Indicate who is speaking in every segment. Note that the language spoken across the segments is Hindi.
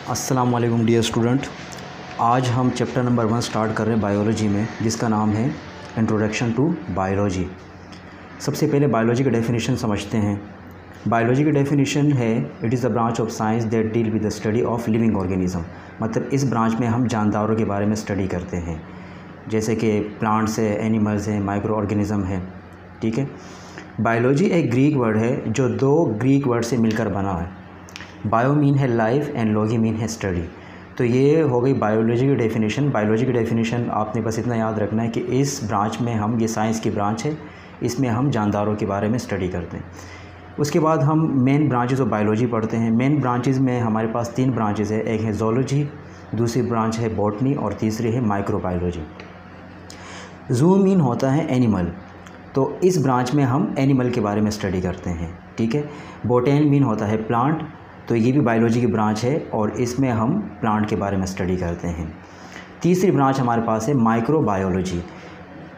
Speaker 1: अस्सलाम वालेकुम डियर स्टूडेंट। आज हम चैप्टर नंबर 1 स्टार्ट कर रहे हैं बायोलॉजी में, जिसका नाम है इंट्रोडक्शन टू बायोलॉजी। सबसे पहले बायोलॉजी की डेफिनेशन समझते हैं। बायोलॉजी की डेफिनेशन है it is the branch of science that deal with the study of living organism. मतलब इस ब्रांच में हम जानदारों के बारे में स्टडी करते हैं, जैसे कि प्लांट्स है, एनिमल्स हैं, माइक्रो ऑर्गेनिज्म है। ठीक है। बायोलॉजी एक ग्रीक वर्ड है जो 2 ग्रीक वर्ड से मिलकर बना है। बायो मीन है लाइफ एंड लॉगी मीन है स्टडी। तो ये हो गई बायोलॉजी की डेफिनेशन। बायोलॉजी की डेफिनेशन आपने बस इतना याद रखना है कि इस ब्रांच में हम, ये साइंस की ब्रांच है, इसमें हम जानदारों के बारे में स्टडी करते हैं। उसके बाद हम मेन ब्रांचेस ऑफ बायोलॉजी पढ़ते हैं। मेन ब्रांचेस में हमारे पास 3 ब्रांचेस है। एक है ज़ूलॉजी, दूसरी ब्रांच है बॉटनी और तीसरी है माइक्रोबायोलॉजी। ज़ू मीन होता है एनिमल, तो इस ब्रांच में हम एनिमल के बारे में स्टडी करते हैं। ठीक है। बॉटनी मीन होता है प्लांट, तो ये भी बायोलॉजी की ब्रांच है और इसमें हम प्लांट के बारे में स्टडी करते हैं। तीसरी ब्रांच हमारे पास है माइक्रोबायोलॉजी।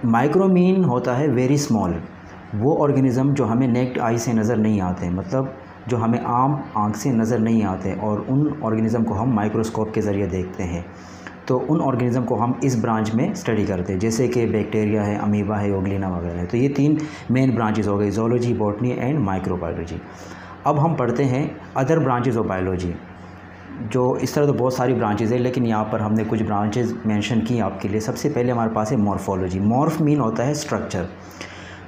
Speaker 1: माइक्रो मीन होता है वेरी स्मॉल, वो ऑर्गेनिज़म जो हमें नेक्ड आई से नज़र नहीं आते, मतलब जो हमें आम आँख से नज़र नहीं आते, और उन ऑर्गेनिज़म को हम माइक्रोस्कोप के ज़रिए देखते हैं। तो उन ऑर्गेनिज़म को हम इस ब्रांच में स्टडी करते हैं, जैसे कि बैक्टीरिया है, अमीबा है, ओग्लिना वगैरह है। तो ये 3 मेन ब्रांचेस हो गई, ज़ूलॉजी, बॉटनी एंड माइक्रोबायोलॉजी। अब हम पढ़ते हैं अदर ब्रांचेस ऑफ बायोलॉजी। जो इस तरह तो बहुत सारी ब्रांचेस है, लेकिन यहाँ पर हमने कुछ ब्रांचेस मेंशन की आपके लिए। सबसे पहले हमारे पास है मॉर्फोलॉजी। मॉर्फ मीन होता है स्ट्रक्चर।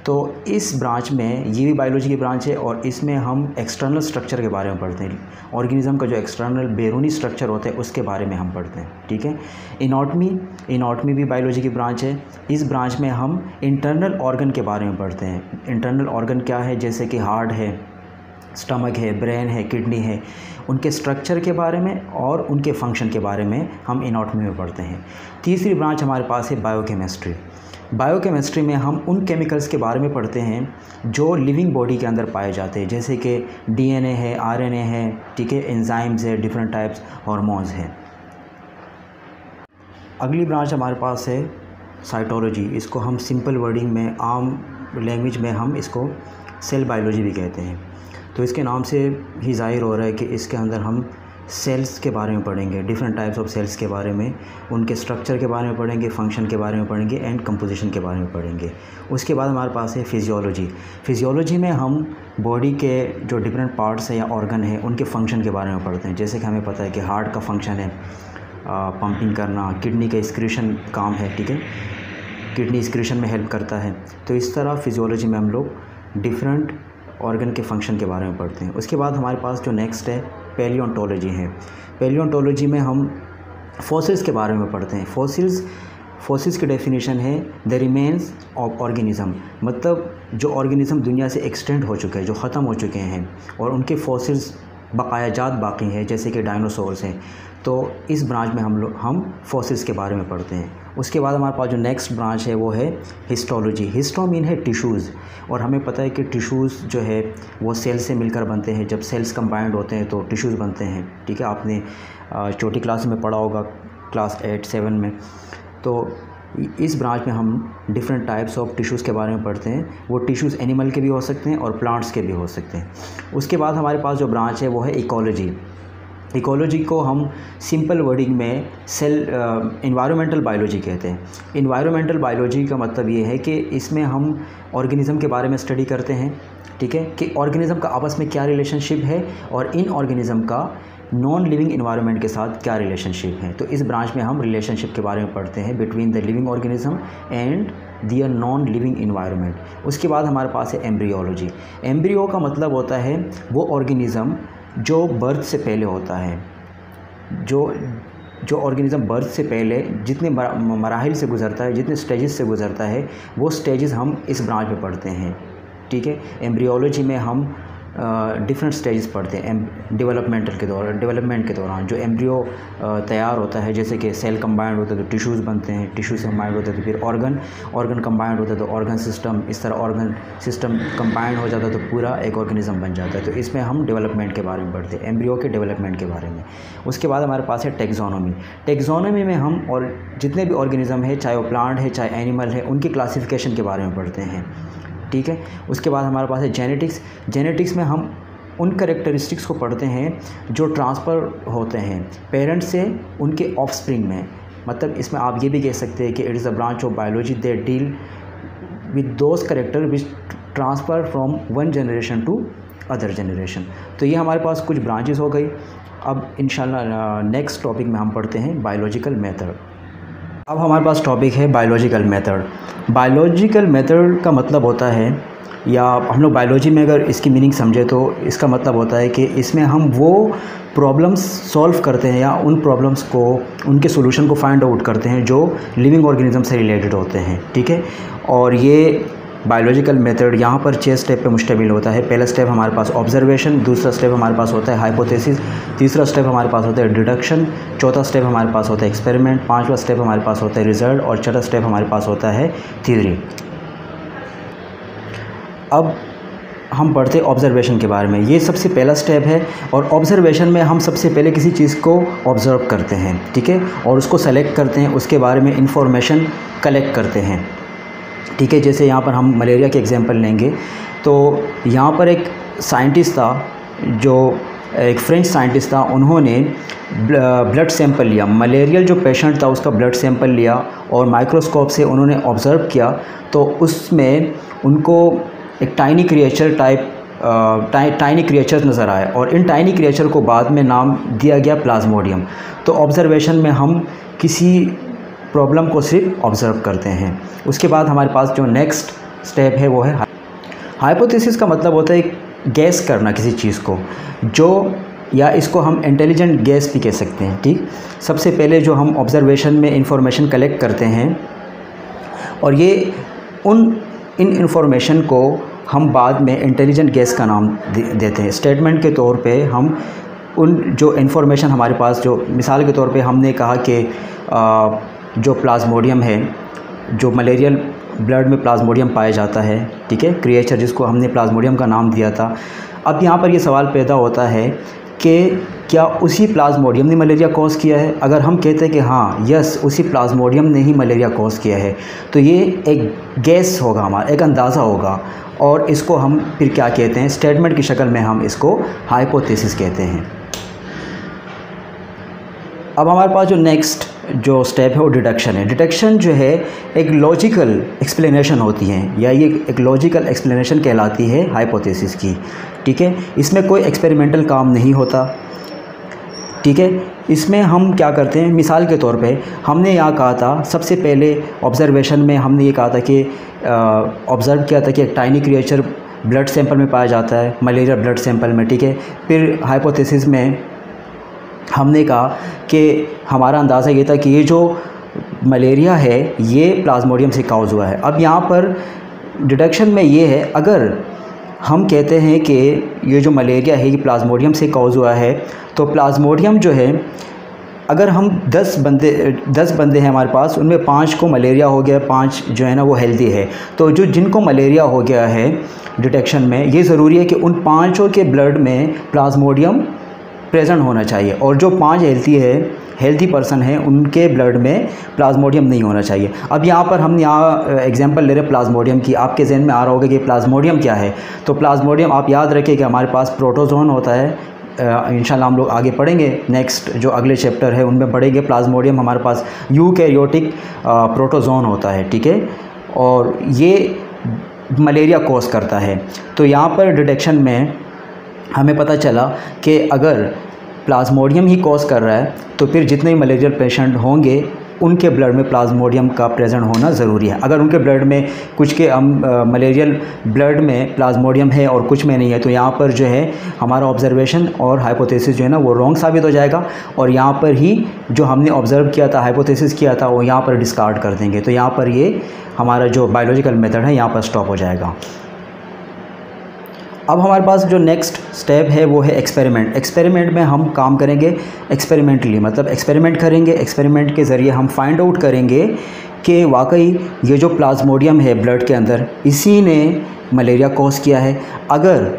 Speaker 1: तो इस ब्रांच में, ये भी बायोलॉजी की ब्रांच है और इसमें हम एक्सटर्नल स्ट्रक्चर के बारे में पढ़ते हैं। ऑर्गेनिज्म का जो एक्सटर्नल बैरूनी स्ट्रक्चर होता है उसके बारे में हम पढ़ते हैं। ठीक है। एनाटॉमी भी बायोलॉजी की ब्रांच है। इस ब्रांच में हम इंटरनल ऑर्गन के बारे में पढ़ते हैं। इंटरनल ऑर्गन क्या है, जैसे कि हार्ट है, स्टमक है, ब्रेन है, किडनी है, उनके स्ट्रक्चर के बारे में और उनके फंक्शन के बारे में हम एनाटॉमी में पढ़ते हैं। तीसरी ब्रांच हमारे पास है बायोकेमिस्ट्री। बायोकेमिस्ट्री में हम उन केमिकल्स के बारे में पढ़ते हैं जो लिविंग बॉडी के अंदर पाए जाते हैं, जैसे कि डीएनए है, आरएनए है, ठीक है, एंजाइम्स है, डिफरेंट टाइप्स हार्मोन्स हैं। अगली ब्रांच हमारे पास है साइटोलॉजी। इसको हम सिंपल वर्डिंग में, आम लैंग्वेज में हम इसको सेल बायोलॉजी भी कहते हैं। तो इसके नाम से ही ज़ाहिर हो रहा है कि इसके अंदर हम सेल्स के बारे में पढ़ेंगे, डिफरेंट टाइप्स ऑफ सेल्स के बारे में, उनके स्ट्रक्चर के बारे में पढ़ेंगे, फंक्शन के बारे में पढ़ेंगे एंड कंपोजिशन के बारे में पढ़ेंगे। उसके बाद हमारे पास है फिजियोलॉजी। फिजियोलॉजी में हम बॉडी के जो डिफरेंट पार्ट्स हैं या ऑर्गन हैं उनके फंक्शन के बारे में पढ़ते हैं। जैसे कि हमें पता है कि हार्ट का फंक्शन है पंपिंग करना, किडनी का एक्सक्रीशन काम है, ठीक है, किडनी एक्सक्रीशन में हेल्प करता है। तो इस तरह फिजियोलॉजी में हम लोग डिफरेंट ऑर्गन के फंक्शन के बारे में पढ़ते हैं। उसके बाद हमारे पास जो नेक्स्ट है पैलियोंटोलॉजी है। पैलियोंटोलॉजी में हम फॉसिल्स के बारे में पढ़ते हैं। फॉसिल्स की डेफिनेशन है द रिमेन्स ऑफ ऑर्गेनिज्म, मतलब जो ऑर्गेनिज्म दुनिया से एक्सटेंड हो चुके हैं, जो ख़त्म हो चुके हैं और उनके फॉसिल्स बकायाजात बाकी हैं, जैसे कि डायनासोर्स हैं। तो इस ब्रांच में हम फॉसिल्स के बारे में पढ़ते हैं। उसके बाद हमारे पास जो नेक्स्ट ब्रांच है वो है हिस्टोलॉजी। हिस्टो मीन है टिश्यूज़, और हमें पता है कि टिश्यूज़ जो है वो सेल से मिलकर बनते हैं। जब सेल्स कंबाइंड होते हैं तो टिश्यूज़ बनते हैं। ठीक है, आपने छोटी क्लास में पढ़ा होगा, क्लास 8-7 में। तो इस ब्रांच में हम डिफरेंट टाइप्स ऑफ टिश्यूज़ के बारे में पढ़ते हैं। वो टिश्यूज़ एनिमल के भी हो सकते हैं और प्लांट्स के भी हो सकते हैं। उसके बाद हमारे पास जो ब्रांच है वो है इकोलॉजी। इकोलॉजी को हम सिंपल वर्डिंग में एनवायरमेंटल बायोलॉजी कहते हैं। एनवायरमेंटल बायोलॉजी का मतलब ये है कि इसमें हम ऑर्गेनिज़म के बारे में स्टडी करते हैं। ठीक है, कि ऑर्गेनिज़म का आपस में क्या रिलेशनशिप है और इन ऑर्गेनिज़म का नॉन लिविंग एनवायरनमेंट के साथ क्या रिलेशनशिप है। तो इस ब्रांच में हम रिलेशनशिप के बारे में पढ़ते हैं between the living organism and their non living environment. उसके बाद हमारे पास है एम्ब्रियोलॉजी। एम्ब्रियो का मतलब होता है वो ऑर्गेनिज़म जो बर्थ से पहले होता है। जो ऑर्गेनिज़म बर्थ से पहले जितने मराहिल से गुज़रता है, जितने स्टेजेस से गुज़रता है, वो स्टेजेस हम इस ब्रांच में पढ़ते हैं। ठीक है, एम्ब्रियोलॉजी में हम डिफरेंट स्टेजेस पढ़ते हैं डेवलपमेंट के दौरान। जो एम्ब्रियो तैयार होता है, जैसे कि सेल कंबाइंड होता है तो टिश्यूज़ बनते हैं, टिश्यू से कंबाइंड होते हैं तो फिर ऑर्गन कंबाइंड होता है तो ऑर्गन सिस्टम, इस तरह ऑर्गन सिस्टम कंबाइंड हो जाता है तो पूरा एक ऑर्गेनिज्म बन जाता है। तो इसमें हम डेवलपमेंट के बारे में पढ़ते हैं, एम्ब्रियो के डेवलपमेंट के बारे में। उसके बाद हमारे पास है टेक्सोनोमी। टेक्सोनोमी में हम और जितने भी ऑर्गेनिज्म है, चाहे वो प्लांट है चाहे एनिमल है, उनकी क्लासिफिकेशन के बारे में पढ़ते हैं। ठीक है, उसके बाद हमारे पास है जेनेटिक्स। जेनेटिक्स में हम उन करेक्टरिस्टिक्स को पढ़ते हैं जो ट्रांसफ़र होते हैं पेरेंट्स से उनके ऑफस्प्रिंग में। मतलब इसमें आप ये भी कह सकते हैं कि it is a branch of biology that deal with those character which transfer from one generation to other generation. तो ये हमारे पास कुछ ब्रांचेस हो गई। अब इंशाल्लाह नेक्स्ट टॉपिक में हम पढ़ते हैं बायोलॉजिकल मेथड। अब हमारे पास टॉपिक है बायोलॉजिकल मेथड। बायोलॉजिकल मेथड का मतलब होता है, या हम लोग बायोलॉजी में अगर इसकी मीनिंग समझे तो इसका मतलब होता है कि इसमें हम वो प्रॉब्लम्स सॉल्व करते हैं या उन प्रॉब्लम्स को, उनके सॉल्यूशन को फाइंड आउट करते हैं जो लिविंग ऑर्गेनिज्म से रिलेटेड होते हैं। ठीक है, और ये बायोलॉजिकल मेथड यहाँ पर 6 स्टेप पे मुश्तमिल होता है। पहला स्टेप हमारे पास ऑब्जर्वेशन, दूसरा स्टेप हमारे पास होता है हाइपोथेसिस, तीसरा स्टेप हमारे पास होता है डिडक्शन, चौथा स्टेप हमारे पास होता है एक्सपेरिमेंट, पांचवा स्टेप हमारे पास होता है रिजल्ट और छठा स्टेप हमारे पास होता है थ्योरी। अब हम पढ़ते हैं ऑब्जर्वेशन के बारे में। ये सबसे पहला स्टेप है और ऑब्जर्वेशन में हम सबसे पहले किसी चीज़ को ऑब्ज़र्व करते हैं, ठीक है, और उसको सेलेक्ट करते हैं, उसके बारे में इंफॉर्मेशन कलेक्ट करते हैं। ठीक है, जैसे यहाँ पर हम मलेरिया के एग्जांपल लेंगे तो यहाँ पर एक साइंटिस्ट था, जो एक फ्रेंच साइंटिस्ट था, उन्होंने ब्लड सैंपल लिया, मलेरियल जो पेशेंट था उसका ब्लड सैंपल लिया और माइक्रोस्कोप से उन्होंने ऑब्ज़र्व किया तो उसमें उनको एक टाइनी क्रिएचर टाइनी क्रिएचर्स नज़र आए और इन टाइनी क्रिएचर को बाद में नाम दिया गया प्लाज्मोडियम। तो ऑब्ज़र्वेशन में हम किसी प्रॉब्लम को सिर्फ ऑब्ज़र्व करते हैं। उसके बाद हमारे पास जो नेक्स्ट स्टेप है वो है हाइपोथेसिस। का मतलब होता है गैस करना किसी चीज़ को, जो या इसको हम इंटेलिजेंट गैस भी कह सकते हैं। ठीक, सबसे पहले जो हम ऑब्ज़र्वेशन में इंफॉर्मेशन कलेक्ट करते हैं और ये इन इंफॉर्मेशन को हम बाद में इंटेलिजेंट गैस का नाम देते हैं। स्टेटमेंट के तौर पे हम उन जो इंफॉर्मेशन हमारे पास, जो मिसाल के तौर पे हमने कहा कि जो प्लाज्मोडियम है, जो मलेरियल ब्लड में प्लाज्मोडियम पाया जाता है, ठीक है, क्रिएचर जिसको हमने प्लाज्मोडियम का नाम दिया था। अब यहाँ पर ये सवाल पैदा होता है कि क्या उसी प्लाज्मोडियम ने मलेरिया कॉज किया है? अगर हम कहते हैं कि हाँ यस, उसी प्लाज्मोडियम ने ही मलेरिया कॉज किया है, तो ये एक गैस होगा, हमारा एक अंदाज़ा होगा और इसको हम फिर क्या कहते हैं, स्टेटमेंट की शक्ल में हम इसको हाइपोथेसिस कहते हैं। अब हमारे पास जो नेक्स्ट जो स्टेप है वो डिडक्शन है। डिडक्शन जो है एक लॉजिकल एक्सप्लेनेशन होती है, या ये एक लॉजिकल एक्सप्लेनेशन कहलाती है हाइपोथेसिस की। ठीक है, इसमें कोई एक्सपेरिमेंटल काम नहीं होता। ठीक है, इसमें हम क्या करते हैं, मिसाल के तौर पे हमने यहाँ कहा था, सबसे पहले ऑब्ज़र्वेशन में हमने ये कहा था कि ऑब्ज़र्व किया था कि एक टाइनी क्रिएचर ब्लड सैंपल में पाया जाता है, मलेरिया ब्लड सैंपल में। ठीक है, फिर हाइपोथेसिस में हमने कहा कि हमारा अंदाज़ा ये था कि ये जो मलेरिया है ये प्लाज्मोडियम से कॉज हुआ है। अब यहाँ पर डिडक्शन में ये है, अगर हम कहते हैं कि ये जो मलेरिया है ये प्लाज्मोडियम से कॉज हुआ है, तो प्लाज्मोडियम जो है, अगर हम 10 बंदे हैं हमारे पास, उनमें 5 को मलेरिया हो गया, 5 जो है ना वो हेल्दी है, तो जो जिनको मलेरिया हो गया है डिटेक्शन में, ये ज़रूरी है कि उन 5 के ब्लड में प्लाज्मोडियम प्रेजेंट होना चाहिए और जो 5 हेल्थी पर्सन हैं उनके ब्लड में प्लाज्मोडियम नहीं होना चाहिए। अब यहाँ पर हम एग्जांपल ले रहे हैं प्लाज्मोडियम की। आपके जहन में आ रहा होगा कि प्लाज्मोडियम क्या है। तो प्लाज्मोडियम आप याद रखें कि हमारे पास प्रोटोजोन होता है। इंशाल्लाह हम लोग आगे पढ़ेंगे, नेक्स्ट जो अगले चैप्टर है उनमें पढ़ेंगे। प्लाज्मोडियम हमारे पास यूकैरियोटिक प्रोटोजोन होता है, ठीक है, और ये मलेरिया कॉज करता है। तो यहाँ पर डिटेक्शन में हमें पता चला कि अगर प्लाज्मोडियम ही कॉज कर रहा है तो फिर जितने भी मलेरियल पेशेंट होंगे उनके ब्लड में प्लाज्मोडियम का प्रेजेंट होना ज़रूरी है। अगर उनके ब्लड में कुछ के मलेरियल ब्लड में प्लाज्मोडियम है और कुछ में नहीं है, तो यहाँ पर जो है हमारा ऑब्जर्वेशन और हाइपोथेसिस जो है ना वो रॉन्ग साबित हो जाएगा और यहाँ पर ही जो हमने ऑब्ज़र्व किया था, हाइपोथेसिस किया था, वो यहाँ पर डिस्कार्ड कर देंगे। तो यहाँ पर ये हमारा जो बायोलॉजिकल मेथड है यहाँ पर स्टॉप हो जाएगा। अब हमारे पास जो नेक्स्ट स्टेप है वो है एक्सपेरिमेंट। एक्सपेरिमेंट में हम काम करेंगे एक्सपेरिमेंटली, मतलब एक्सपेरिमेंट करेंगे। एक्सपेरिमेंट के ज़रिए हम फाइंड आउट करेंगे कि वाकई ये जो प्लाज्मोडियम है ब्लड के अंदर, इसी ने मलेरिया कॉज किया है। अगर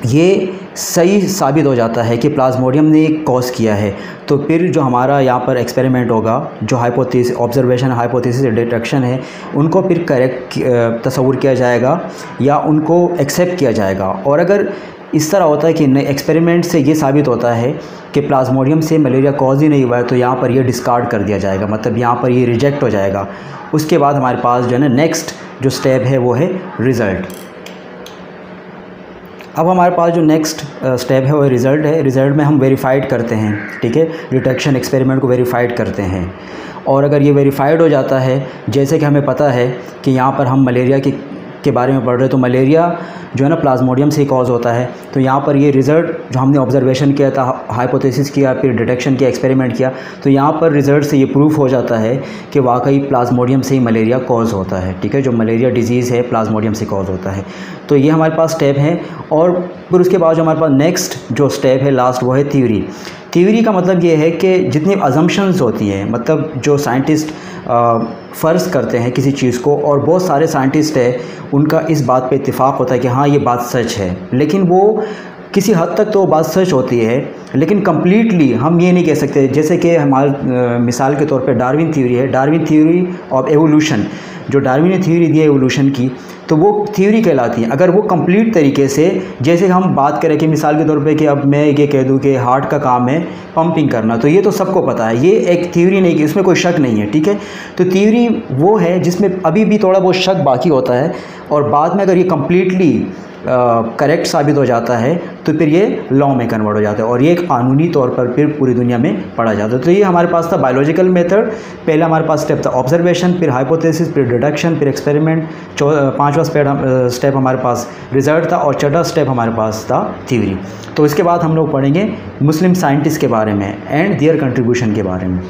Speaker 1: ये सही साबित हो जाता है कि प्लाज्मोडियम ने कॉज किया है, तो फिर जो हमारा यहाँ पर एक्सपेरिमेंट होगा, जो हाइपोथेसिस, ऑब्जर्वेशन, हाइपोथेसिस, डिटेक्शन है, उनको फिर करेक्ट तस्वुर किया जाएगा या उनको एक्सेप्ट किया जाएगा। और अगर इस तरह होता है कि एक्सपेरिमेंट से ये साबित होता है कि प्लाज्मोडियम से मलेरिया कॉज ही नहीं हुआ है, तो यहाँ पर ये डिस्कार्ड कर दिया जाएगा, मतलब यहाँ पर ये रिजेक्ट हो जाएगा। उसके बाद हमारे पास जो है ना नेक्स्ट जो स्टेप है वो है रिज़ल्ट। अब हमारे पास जो नेक्स्ट स्टेप है वो रिज़ल्ट है। रिज़ल्ट में हम वेरीफाइड करते हैं, ठीक है, डिटेक्शन एक्सपेरिमेंट को वेरीफाइड करते हैं। और अगर ये वेरीफाइड हो जाता है, जैसे कि हमें पता है कि यहाँ पर हम मलेरिया के बारे में पढ़ रहे हैं, तो मलेरिया जो है ना प्लाज्मोडियम से कॉज होता है। तो यहाँ पर ये रिज़ल्ट जो हमने ऑब्जर्वेशन किया था, हाइपोथेसिस किया, फिर डिटेक्शन किया, एक्सपेरिमेंट किया, तो यहाँ पर रिज़ल्ट से ये प्रूफ हो जाता है कि वाकई प्लाज्मोडियम से ही मलेरिया कॉज होता है, ठीक है, जो मलेरिया डिजीज़ है प्लाज्मोडियम से कॉज होता है। तो ये हमारे पास स्टेप है। और फिर उसके बाद जो हमारे पास नेक्स्ट जो स्टेप है लास्ट, वो है थ्योरी। थ्योरी का मतलब ये है कि जितनी अजम्पशंस होती हैं, मतलब जो साइंटिस्ट फ़र्ज़ करते हैं किसी चीज़ को, और बहुत सारे साइंटिस्ट हैं उनका इस बात पे इत्तेफाक होता है कि हाँ ये बात सच है, लेकिन वो किसी हद तक तो बात सच होती है, लेकिन कम्प्लीटली हम ये नहीं कह सकते। जैसे कि हमारे मिसाल के तौर पे डार्विन थ्योरी है, डार्विन थ्योरी ऑफ एवोल्यूशन, जो डार्विन ने थ्योरी दी है एवोल्यूशन की, तो वो थ्योरी कहलाती है। अगर वो कंप्लीट तरीके से, जैसे हम बात करें कि मिसाल के तौर पे कि अब मैं ये कह दूं कि हार्ट का काम है पंपिंग करना, तो ये तो सबको पता है, ये एक थ्योरी नहीं कि उसमें कोई शक नहीं है, ठीक है। तो थ्योरी वो है जिसमें अभी भी थोड़ा बहुत शक बाकी होता है, और बाद में अगर ये कम्प्लीटली करेक्ट साबित हो जाता है तो फिर ये लॉ में कन्वर्ट हो जाता है, और ये एक कानूनी तौर पर फिर पूरी दुनिया में पढ़ा जाता है। तो ये हमारे पास था बायोलॉजिकल मेथड। पहले हमारे पास स्टेप था ऑब्जर्वेशन, फिर हाइपोथेसिस, फिर डिडक्शन, फिर एक्सपेरिमेंट। पांचवा स्टेप हमारे पास रिजल्ट था, और छठा स्टेप हमारे पास था थ्योरी। तो इसके बाद हम लोग पढ़ेंगे मुस्लिम साइंटिस्ट के बारे में एंड देयर कंट्रीब्यूशन के बारे में।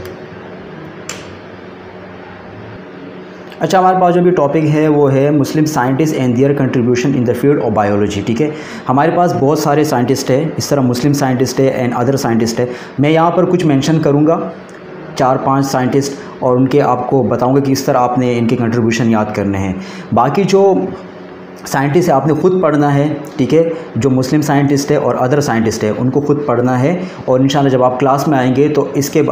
Speaker 1: अच्छा, हमारे पास जो भी टॉपिक है वो है मुस्लिम scientist and there contribution in the field of biology, ठीक है। हमारे पास बहुत सारे साइंटिस्ट हैं, इस तरह मुस्लिम साइंटिस्ट है एंड अदर साइंटिस्ट है। मैं यहाँ पर कुछ मेंशन करूँगा 4-5 साइंटिस्ट, और उनके आपको बताऊँगा कि इस तरह आपने इनके कंट्रीब्यूशन याद करने हैं। बाकी जो साइंटिस्ट है आपने ख़ुद पढ़ना है, ठीक है। जो मुस्लिम साइंटिस्ट है और अदर साइंटिस्ट है उनको खुद पढ़ना है, और इंशाल्लाह जब आप क्लास में आएंगे तो इसके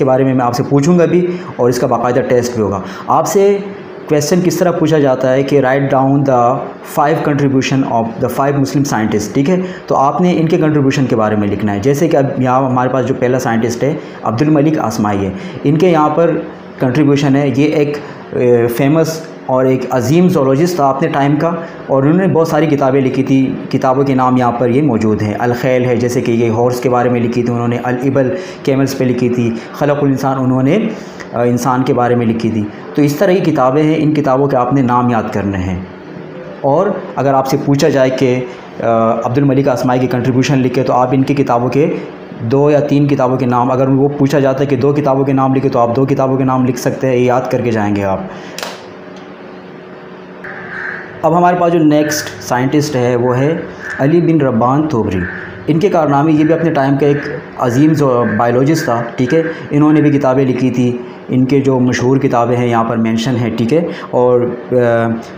Speaker 1: बारे में मैं आपसे पूछूंगा भी, और इसका बाकायदा टेस्ट भी होगा। आपसे क्वेश्चन किस तरह पूछा जाता है कि write down the 5 contribution of the 5 Muslim scientist, ठीक है। तो आपने इनके कंट्रीब्यूशन के बारे में लिखना है। जैसे कि अब यहाँ हमारे पास जो पहला साइंटिस्ट है अब्दुल मलिक आसमाई है, इनके यहाँ पर कंट्रीब्यूशन है। ये एक फेमस और एक अजीम ज़ूलॉजिस्ट था अपने टाइम का, और उन्होंने बहुत सारी किताबें लिखी थी। किताबों के नाम यहाँ पर ये मौजूद हैं। अल-खैल है, जैसे कि ये हॉर्स के बारे में लिखी थी उन्होंने। अल-इबल कैमल्स पे लिखी थी। खलकुल इंसान उन्होंने इंसान के बारे में लिखी थी। तो इस तरह की किताबें हैं, इन किताबों के आपने नाम याद करने हैं। और अगर आपसे पूछा जाए कि अब्दुल मलिक आसमाई की कंट्रीब्यूशन लिखे, तो आप इनकी किताबों के 2 या 3 किताबों के नाम, अगर वो पूछा जाता है कि 2 किताबों के नाम लिखे, तो आप 2 किताबों के नाम लिख सकते हैं, ये याद करके जाएंगे आप। अब हमारे पास जो नेक्स्ट साइंटिस्ट है वो है अली बिन रब्बान तोबरी। इनके कारनामे, ये भी अपने टाइम का एक अजीम जो बायोलॉजिस्ट था, ठीक है। इन्होंने भी किताबें लिखी थी। इनके जो मशहूर किताबें हैं यहाँ पर मेंशन है, ठीक है। और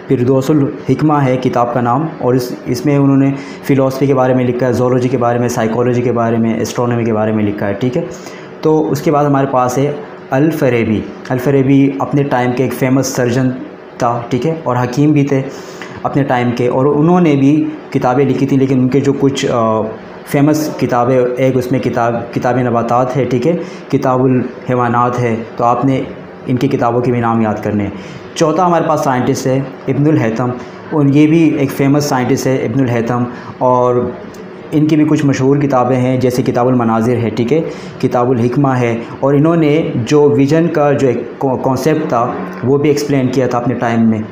Speaker 1: फिरदौसुल हिकमा है किताब का नाम, और इसमें उन्होंने फ़िलासफ़ी के बारे में लिखा है, ज़ूलॉजी के बारे में, साइकोलॉजी के बारे में, एस्ट्रोनॉमी के बारे में लिखा है, ठीक है। तो उसके बाद हमारे पास है अल-फ़ाराबी। अल-फ़ाराबी अपने टाइम के एक फ़ेमस सर्जन था, ठीक है, और हकीम भी थे अपने टाइम के, और उन्होंने भी किताबें लिखी थी। लेकिन उनके जो कुछ फेमस किताबें, एक उसमें किताब नबातात है, ठीक है, किताबुल हैवानात है। तो आपने इनकी किताबों के भी नाम याद करने हैं। चौथा हमारे पास साइंटिस्ट है इब्नुल हैथम, और ये भी एक फ़ेमस साइंटिस्ट है इब्नुल हैथम, और इनकी भी कुछ मशहूर किताबें हैं, जैसे किताबुल मनाजिर है, ठीक है, किताबुल हिकमा है। और इन्होंने जो विज़न का जो एक कॉन्सेप्ट था वो भी एक्सप्लेन किया था अपने टाइम में।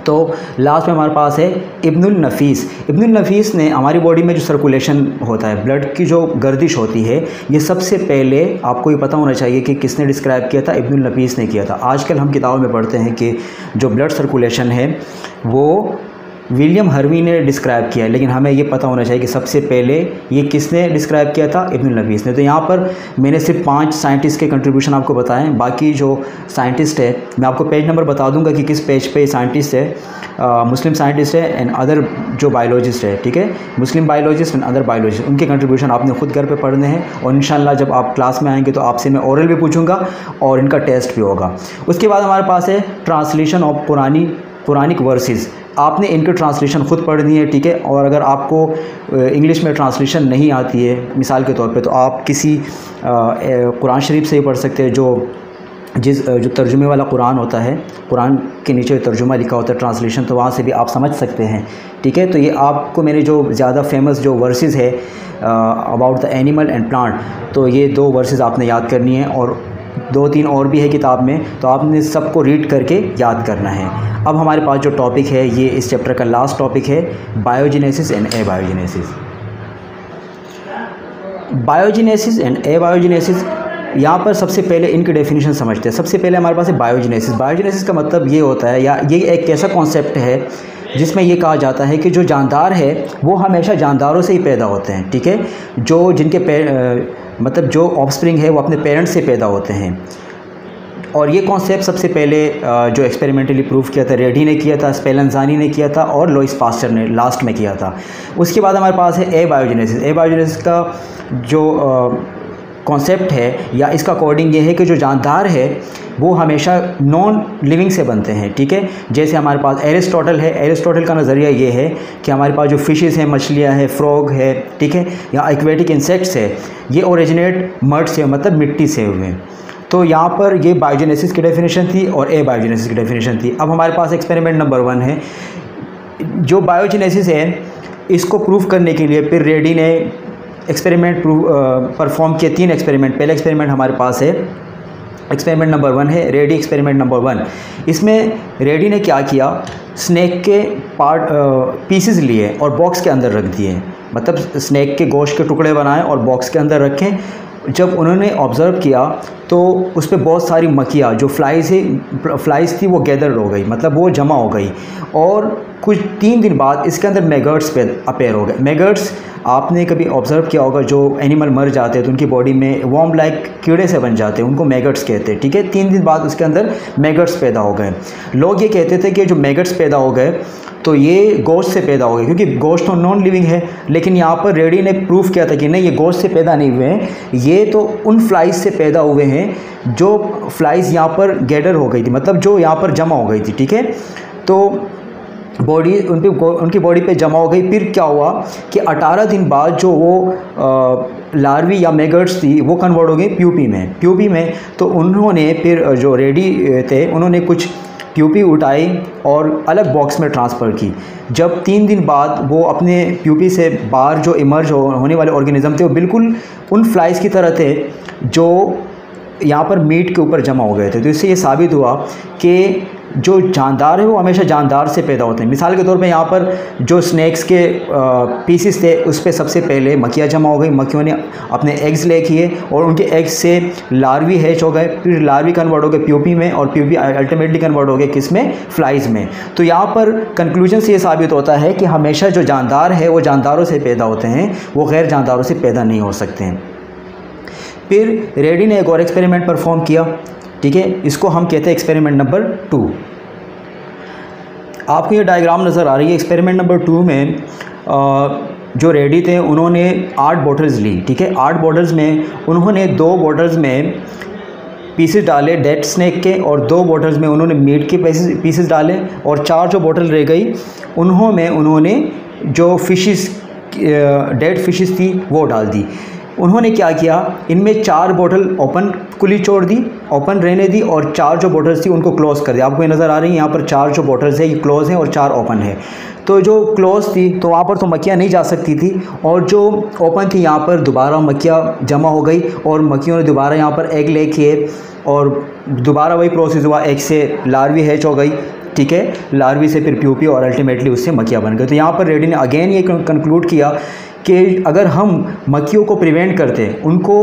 Speaker 1: तो लास्ट में हमारे पास है इब्नुल नफ़ीस। इब्नुल नफ़ीस ने हमारी बॉडी में जो सर्कुलेशन होता है, ब्लड की जो गर्दिश होती है, ये सबसे पहले आपको ये पता होना चाहिए कि किसने डिस्क्राइब किया था। इब्नुल नफ़ीस ने किया था। आजकल हम किताबों में पढ़ते हैं कि जो ब्लड सर्कुलेशन है वो विलियम हर्वी ने डिस्क्राइब किया है, लेकिन हमें ये पता होना चाहिए कि सबसे पहले ये किसने डिस्क्राइब किया था, इब्नुल नफ़ीस ने। तो यहाँ पर मैंने सिर्फ 5 साइंटिस्ट के कंट्रीब्यूशन आपको बताएं। बाकी जो साइंटिस्ट है मैं आपको पेज नंबर बता दूंगा कि किस पेज पे साइंटिस्ट है, मुस्लिम साइंटिस्ट है एंड अदर जो बायोलॉजिस्ट है, ठीक है, मुस्लिम बायोलॉजिस्ट एंड अदर बायोलॉजिस्ट। उनके कंट्रीब्यूशन आपने खुद घर पर पढ़ने हैं, और इंशाल्लाह जब आप क्लास में आएंगे तो आपसे मैं ओरल भी पूछूँगा और इनका टेस्ट भी होगा। उसके बाद हमारे पास है ट्रांसलेशन ऑफ पुरानिक वर्सेस। आपने इनके ट्रांसलेशन ख़ुद पढ़नी है, ठीक है। और अगर आपको इंग्लिश में ट्रांसलेशन नहीं आती है मिसाल के तौर पे, तो आप किसी कुरान शरीफ से ही पढ़ सकते हैं, जो तर्जुमे वाला कुरान होता है, कुरान के नीचे तर्जुमा लिखा होता है, ट्रांसलेशन, तो वहाँ से भी आप समझ सकते हैं, ठीक है। तो ये आपको मैंने जो ज़्यादा फेमस जो वर्सेस है about the animal and plant, तो ये 2 वर्सेस आपने याद करनी है, और 2-3 और भी है किताब में, तो आपने सबको रीड करके याद करना है। अब हमारे पास जो टॉपिक है, ये इस चैप्टर का लास्ट टॉपिक है, बायोजेनेसिस एंड एबायोजेनेसिस। बायोजेनेसिस एंड एबायोजेनेसिस, यहाँ पर सबसे पहले इनकी डेफिनेशन समझते हैं। सबसे पहले हमारे पास है बायोजेनेसिस। बायोजेनेसिस का मतलब ये होता है, या ये एक ऐसा कॉन्सेप्ट है जिसमें ये कहा जाता है कि जो जानदार है वो हमेशा जानदारों से ही पैदा होते हैं, ठीक है। जो जिनके मतलब जो ऑफस्प्रिंग है वो अपने पेरेंट्स से पैदा होते हैं। और ये कॉन्सेप्ट सबसे पहले जो एक्सपेरिमेंटली प्रूव किया था, रेडी ने किया था, स्पेलंजानी ने किया था, और लुईस पास्चर ने लास्ट में किया था। उसके बाद हमारे पास है एबायोजेनेसिस। एबायोजेनेसिस का जो कॉन्सेप्ट है, या इसका अकॉर्डिंग ये है कि जो जानदार है वो हमेशा नॉन लिविंग से बनते हैं, ठीक है। जैसे हमारे पास एरिस्टोटल है, एरिस्टोटल का नज़रिया ये है कि हमारे पास जो फिशेस हैं, मछलियाँ हैं, फ्रॉग है, ठीक है, या एक्वेटिक इंसेक्ट्स है, ये ओरिजिनेट मड से, मतलब मिट्टी से हुए हैं। तो यहाँ पर ये बायोजेनेसिस की डेफिनेशन थी और एबायोजेनेसिस की डेफिनेशन थी। अब हमारे पास एक्सपेरिमेंट नंबर 1 है। जो बायोजेनेसिस है, इसको प्रूव करने के लिए फिर रेडी ने एक्सपेरिमेंट परफॉर्म किए, 3 एक्सपेरिमेंट। पहले एक्सपेरिमेंट हमारे पास है, एक्सपेरिमेंट नंबर 1 है, रेडी एक्सपेरिमेंट नंबर 1। इसमें रेडी ने क्या किया, स्नैक के पीसेस लिए और बॉक्स के अंदर रख दिए, मतलब स्नैक के गोश्त के टुकड़े बनाए और बॉक्स के अंदर रखे। जब उन्होंने ऑब्ज़र्व किया तो उस पर बहुत सारी मक्खियाँ, जो फ्लाइज थी, वो गैदर हो गई, मतलब वो जमा हो गई। और कुछ 3 दिन बाद इसके अंदर मैगट्स अपेयर हो गए। मैगट्स आपने कभी ऑब्ज़र्व किया होगा, जो एनिमल मर जाते हैं तो उनकी बॉडी में वॉर्म लाइक कीड़े से बन जाते हैं, उनको मैगट्स कहते हैं, ठीक है। 3 दिन बाद उसके अंदर मैगट्स पैदा हो गए। लोग ये कहते थे कि जो मैगट्स पैदा हो गए तो ये गोश्त से पैदा हो गए, क्योंकि गोश्त तो नॉन लिविंग है। लेकिन यहाँ पर रेडी ने प्रूफ किया था कि नहीं, ये गोश्त से पैदा नहीं हुए हैं, ये तो उन फ्लाइज से पैदा हुए हैं जो फ्लाइज यहाँ पर गैदर हो गई थी, मतलब जो यहाँ पर जमा हो गई थी, ठीक है। तो बॉडी उनकी बॉडी पे जमा हो गई। फिर क्या हुआ कि 18 दिन बाद जो वो लार्वी या मैगट्स थी वो कन्वर्ट हो गई प्यूपी में। तो उन्होंने फिर जो रेडी थे, उन्होंने कुछ प्यूपी उठाई और अलग बॉक्स में ट्रांसफ़र की। जब 3 दिन बाद वो अपने प्यूपी से बाहर जो इमर्ज होने वाले ऑर्गेनिज्म थे, वो बिल्कुल उन फ्लाइज की तरह थे जो यहाँ पर मीट के ऊपर जमा हो गए थे। तो इससे ये साबित हुआ कि जो जानदार है वो हमेशा जानदार से पैदा होते हैं। मिसाल के तौर पे यहाँ पर जो स्नैक्स के पीसेस थे, उस पर सबसे पहले मक्खियाँ जमा हो गई। मक्खियों ने अपने एग्स ले किए और उनके एग्स से लार्वी हैच हो गए, फिर लार्वी कन्वर्ट हो गए प्यूपी में, और प्यूपी अल्टीमेटली कन्वर्ट हो गए किस में, फ्लाइज में। तो यहाँ पर कंक्लूजन से ये साबित होता है कि हमेशा जो जानदार है वो जानदारों से पैदा होते हैं, वो गैर जानदारों से पैदा नहीं हो सकते हैं। फिर रेडी ने एक और एक्सपेरिमेंट परफॉर्म किया, ठीक है। इसको हम कहते हैं एक्सपेरिमेंट नंबर 2। आपको ये डायग्राम नज़र आ रही है। एक्सपेरिमेंट नंबर 2 में जो रेडी थे उन्होंने 8 बॉटल्स ली, ठीक है। 8 बॉटल्स में उन्होंने 2 बॉटल्स में पीसेस डाले डेड स्नैक के, और 2 बॉटल्स में उन्होंने मीट के पीसेस डाले, और 4 जो बॉटल रह गई उन्होंने जो फिशेस, डेड फिशेस थी वो डाल दी। उन्होंने क्या किया, इनमें 4 बोतल ओपन खुली छोड़ दी, ओपन रहने दी, और 4 जो बोतल्स थी उनको क्लोज कर दिया। आपको ये नज़र आ रही है, यहाँ पर 4 जो बोतल्स है ये क्लोज हैं और 4 ओपन है। तो जो क्लोज थी तो वहाँ पर तो मक्खियाँ नहीं जा सकती थी, और जो ओपन थी यहाँ पर दोबारा मक्खियाँ जमा हो गई, और मक्खियों ने दोबारा यहाँ पर एग ले किए, और दोबारा वही प्रोसेस हुआ, एग से लार्वी हैच हो गई, ठीक है। लार्वी से फिर प्यूपी, और अल्टीमेटली उससे मक्खियाँ बन गई। तो यहाँ पर रेडी ने अगेन ये कंक्लूड किया कि अगर हम मक्खियों को प्रिवेंट करते, उनको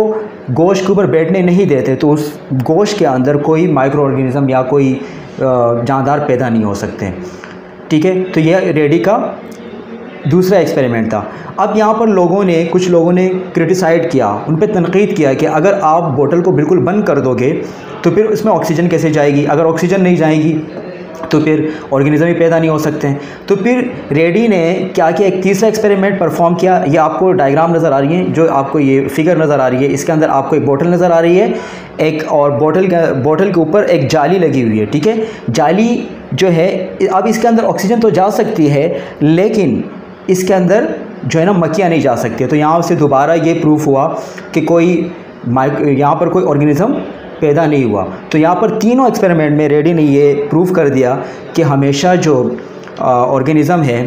Speaker 1: गोश्त के ऊपर बैठने नहीं देते, तो उस गोश्त के अंदर कोई माइक्रो ऑर्गेनिज्म या कोई जानदार पैदा नहीं हो सकते, ठीक है। तो यह रेडी का दूसरा एक्सपेरिमेंट था। अब यहाँ पर कुछ लोगों ने क्रिटिसाइड किया, उन पर तनकीद किया कि अगर आप बोतल को बिल्कुल बंद कर दोगे तो फिर उसमें ऑक्सीजन कैसे जाएगी, अगर ऑक्सीजन नहीं जाएगी तो फिर ऑर्गेनिज्म ही पैदा नहीं हो सकते हैं। तो फिर रेडी ने क्या किया, एक तीसरा एक्सपेरिमेंट परफॉर्म किया। ये आपको डायग्राम नज़र आ रही है, जो आपको ये फिगर नज़र आ रही है, इसके अंदर आपको एक बोतल नज़र आ रही है, एक और बोतल के ऊपर एक जाली लगी हुई है, ठीक है। जाली जो है, अब इसके अंदर ऑक्सीजन तो जा सकती है, लेकिन इसके अंदर जो है ना मक्खियाँ नहीं जा सकती। तो यहाँ से दोबारा ये प्रूफ हुआ कि यहाँ पर कोई ऑर्गेनिज्म पैदा नहीं हुआ। तो यहाँ पर तीनों एक्सपेरिमेंट में रेडी ने ये प्रूव कर दिया कि हमेशा जो ऑर्गेनिज़म है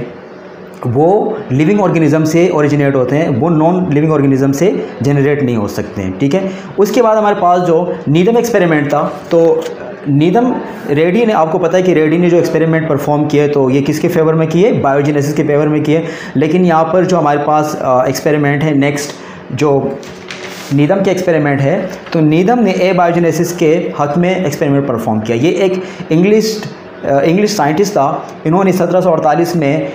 Speaker 1: वो लिविंग ऑर्गेनिज़म से ओरिजिनेट होते हैं, वो नॉन लिविंग ऑर्गेनिज़म से जनरेट नहीं हो सकते हैं, ठीक है। उसके बाद हमारे पास जो नीदम एक्सपेरिमेंट था, तो नीदम रेडी ने, आपको पता है कि रेडी ने जो एक्सपेरिमेंट परफॉर्म किए तो ये किसके फेवर में किए, बायोजेनेसिस के फेवर में किए। लेकिन यहाँ पर जो हमारे पास एक्सपेरिमेंट है नेक्स्ट, जो नीदम के एक्सपेरिमेंट है, तो नीदम ने एबायोजेनेसिस के हक में एक्सपेरिमेंट परफॉर्म किया। ये एक इंग्लिश साइंटिस्ट था। इन्होंने 1748 में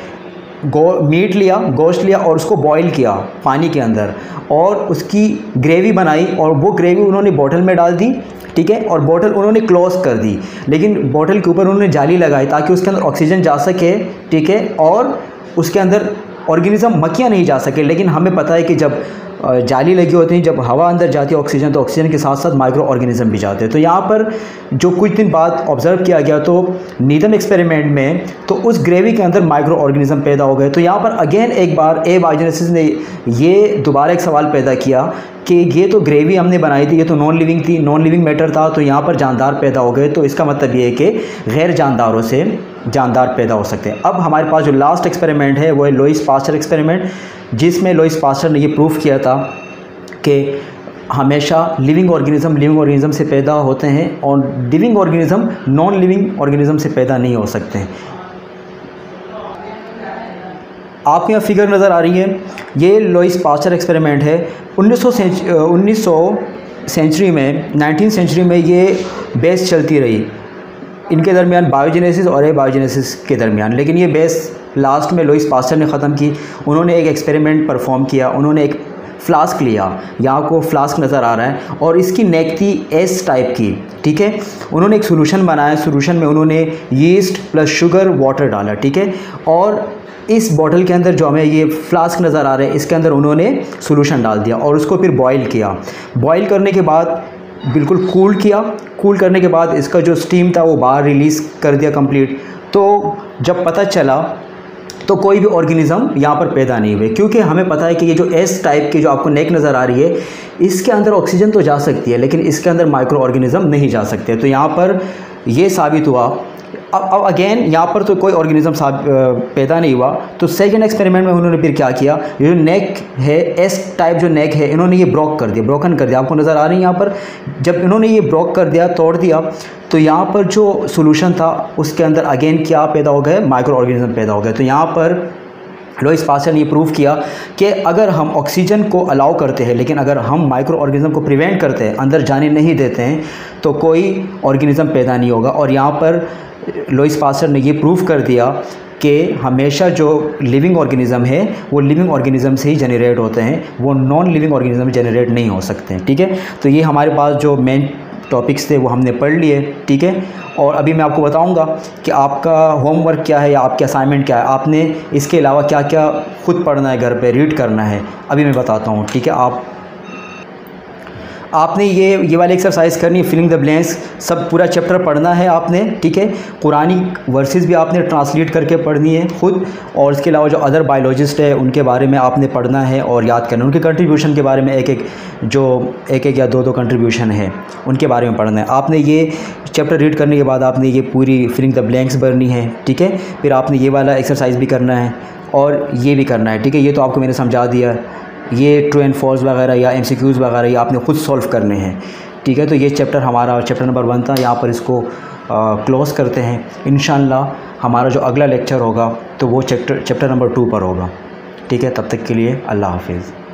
Speaker 1: गोश्त लिया और उसको बॉईल किया पानी के अंदर, और उसकी ग्रेवी बनाई, और वो ग्रेवी उन्होंने बोतल में डाल दी, ठीक है। और बोतल उन्होंने क्लोज कर दी, लेकिन बोतल के ऊपर उन्होंने जाली लगाई ताकि उसके अंदर ऑक्सीजन जा सके, ठीक है, और उसके अंदर ऑर्गेनिज्म मक्खियाँ नहीं जा सके। लेकिन हमें पता है कि जब जाली लगी होती है, जब हवा अंदर जाती है ऑक्सीजन, तो ऑक्सीजन के साथ साथ माइक्रो ऑर्गेनिज्म भी जाते हैं। तो यहाँ पर जो कुछ दिन बाद ऑब्ज़र्व किया गया, तो नीदम एक्सपेरिमेंट में तो उस ग्रेवी के अंदर माइक्रो ऑर्गेनिज्म पैदा हो गए। तो यहाँ पर अगेन एक बार एबायोजेनेसिस ने ये दोबारा एक सवाल पैदा किया कि ये तो ग्रेवी हमने बनाई थी, ये तो नॉन लिविंग थी, नॉन लिविंग मैटर था, तो यहाँ पर जानदार पैदा हो गए। तो इसका मतलब ये है कि गैर जानदारों से जानदार पैदा हो सकते हैं। अब हमारे पास जो लास्ट एक्सपेरिमेंट है वो है लुईस पास्चर एक्सपेरिमेंट, जिसमें लुईस पास्चर ने ये प्रूफ किया था कि हमेशा लिविंग ऑर्गेनिज्म से पैदा होते हैं, और living organism non living organism से पैदा नहीं हो सकते हैं। आपको यहाँ फिगर नज़र आ रही है, ये लुईस पास्चर एक्सपेरिमेंट है। 1900 सेंचुरी में, 19th सेंचुरी में ये बेस चलती रही इनके दरमियान, बायोजेनेसिस और एबायोजेनेसिस के दरमियान। लेकिन ये बेस लास्ट में लुईस पास्चर ने ख़त्म की। उन्होंने एक एक्सपेरिमेंट परफॉर्म किया। उन्होंने एक फ्लास्क लिया, यहाँ को फ्लास्क नज़र आ रहा है, और इसकी नेक थी एस टाइप की, ठीक है। उन्होंने एक सोल्यूशन बनाया, सोल्यूशन में उन्होंने यीस्ट प्लस शुगर वाटर डाला, ठीक है। और इस बॉटल के अंदर जो हमें ये फ्लास्क नज़र आ रहा है, इसके अंदर उन्होंने सोल्यूशन डाल दिया और उसको फिर बॉईल किया। बॉईल करने के बाद बिल्कुल कूल किया। कूल करने के बाद इसका जो स्टीम था वो बाहर रिलीज़ कर दिया कंप्लीट। तो जब पता चला तो कोई भी ऑर्गेनिज़म यहाँ पर पैदा नहीं हुए, क्योंकि हमें पता है कि ये जो एस टाइप की जो आपको नेक नज़र आ रही है, इसके अंदर ऑक्सीजन तो जा सकती है, लेकिन इसके अंदर माइक्रो ऑर्गेनिज़म नहीं जा सकते। तो यहाँ पर ये साबित हुआ। अब अगेन यहाँ पर तो कोई ऑर्गेनिज़म पैदा नहीं हुआ। तो सेकंड एक्सपेरिमेंट में उन्होंने फिर क्या किया, ये जो नेक है, एस टाइप जो नेक है, इन्होंने ये ब्रोकन कर दिया। आपको नज़र आ रही है यहाँ पर, जब इन्होंने ये ब्रोक कर दिया, तोड़ दिया, तो यहाँ पर जो सोल्यूशन था उसके अंदर अगेन क्या पैदा हो गए, माइक्रो ऑर्गेनिज़म पैदा हो गए। तो यहाँ पर लुईस पास्चर ने ये प्रूव किया कि अगर हम ऑक्सीजन को अलाउ करते हैं, लेकिन अगर हम माइक्रो ऑर्गेनिज़म को प्रिवेंट करते हैं, अंदर जाने नहीं देते हैं, तो कोई ऑर्गेनिज़म पैदा नहीं होगा। और यहाँ पर लुईस पास्चर ने ये प्रूव कर दिया कि हमेशा जो लिविंग ऑर्गेनिज़म है वो लिविंग ऑर्गेनिज़म से ही जनरेट होते हैं, वो नॉन लिविंग ऑर्गेनिज़म जनरेट नहीं हो सकते हैं, ठीक है। तो ये हमारे पास जो मेन टॉपिक्स थे वो हमने पढ़ लिए, ठीक है। और अभी मैं आपको बताऊंगा कि आपका होमवर्क क्या है या आपके असाइनमेंट क्या है, आपने इसके अलावा क्या क्या खुद पढ़ना है, घर पे रीड करना है, अभी मैं बताता हूँ, ठीक है। आपने ये वाली एक्सरसाइज करनी है, फिलिंग द ब्लैंक्स, सब पूरा चैप्टर पढ़ना है आपने, ठीक है। कुरानी वर्सेस भी आपने ट्रांसलेट करके पढ़नी है खुद, और इसके अलावा जो अदर बायोलॉजिस्ट है उनके बारे में आपने पढ़ना है और याद करना है। उनके कंट्रीब्यूशन के बारे में एक एक या दो कंट्रीब्यूशन है, उनके बारे में पढ़ना है। आपने ये चैप्टर रीड करने के बाद आपने ये पूरी फिलिंग द ब्लैंक्स भरनी है, ठीक है। फिर आपने ये वाला एक्सरसाइज भी करना है और ये भी करना है, ठीक है। ये तो आपको मैंने समझा दिया। ये ट्रू एंड फॉल्स वगैरह या MCQs वगैरह ये आपने खुद सॉल्व करने हैं, ठीक है। तो ये चैप्टर हमारा चैप्टर नंबर 1 था। यहाँ पर इसको क्लोज़ करते हैं। इंशाल्लाह हमारा जो अगला लेक्चर होगा तो वो चैप्टर नंबर 2 पर होगा, ठीक है। तब तक के लिए अल्लाह हाफिज़।